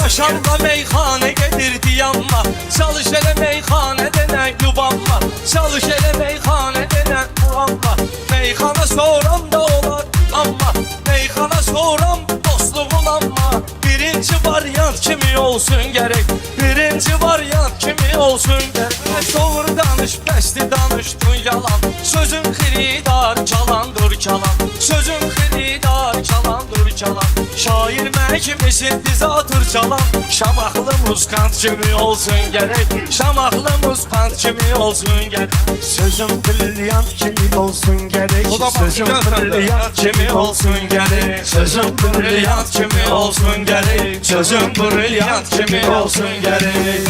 Aşamda meyxane gedirdi yanma, çalış elə meyxane denən yubanma, çalış elə meyxane denən yubanma. Meyxana soran da olar amma, meyxana soran dostluğun amma. Birinci varyant kimi olsun gerek, birinci varyant kimi olsun gerek. Doğru danış, bəsli danışdın yalan, sözün xiridar çalandır çalan, sözün xiridar çalandır çalan. Şair məhkimisin diz atır çalan, şamaqlı muskant kimi olsun gerek, şamaqlı muskant kimi olsun gerek. Sözüm brilyant kimi olsun gerek, sözüm brilyant kimi olsun gerek, Sözüm brilyant kimi olsun gerek, sözüm brilyant kimi olsun gerek.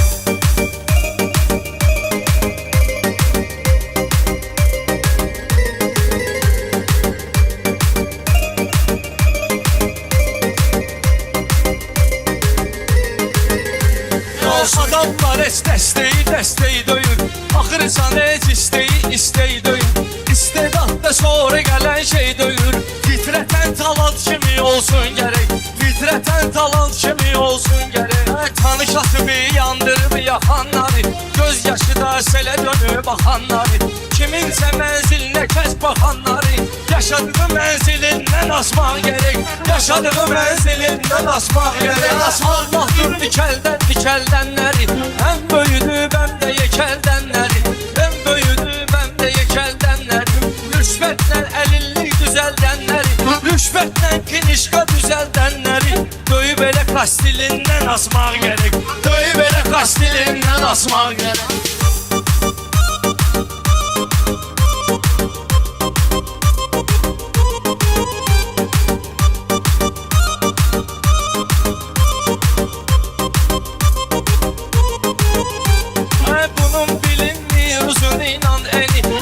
Adamlar dəstəyi döyür, axırsan heç istəyi döyür. İstedadda sonra gələn şey döyür, fitrətən talant kimi olsun gərək, fitrətən talant kimi olsun gərək. Tanış atımı yandırıb yaxanları, göz yaşı da selə dönüb baxanları, kiminsə mənzilinə kəs baxanları, yaşadığı mənzilindən asmaq gerek, yaşadığı mənzilindən asmaq gerek. Asmaqdır dikəldənləri, ən böyüdü bəmdə yekəldənləri, ən böyüdü bəmdə yekəldənləri. Rüşvətlə əlillik düzəldənləri, rüşvətlə kinişqa düzəldənləri. Döyüb elə kastilindən asmaq gerek, döyüb elə kastilindən asmaq gerek.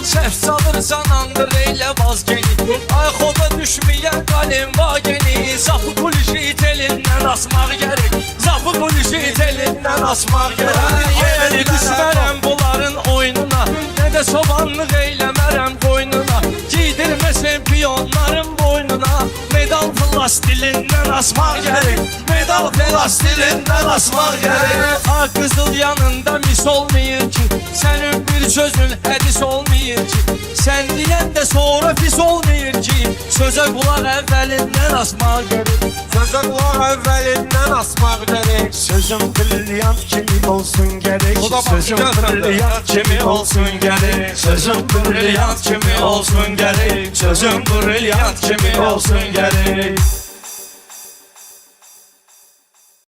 Səhv salırsan andır eylə vazgeni, ay xoda düşməyən qalim vageni. Zapı kulişi telindən asmaq gerek, zapı kulişi telindən asmaq gerek. Yeni düşmərəm bunların oyununa, nə də sobanlıq eyləmərəm qoynuna. Giydirməsən piyonların boynuna, medal plastilindən asmaq gerek, medal plastilindən asmaq gerek. Ağ qızıl yanında mis olmayır ki, sənin bir sözün hədis olmayır ki, sən deyən də sonra pis olmayır ki. Sözə qulaq əvvəlindən asmaq gerek, sözə qulaq əvvəlindən asmaq gerek. Sözüm brilyant kimi olsun gerek, sözüm brilyant kimi olsun gerek, sözüm brilyant kimi olsun gerek, sözüm brilyant kimi olsun gerek.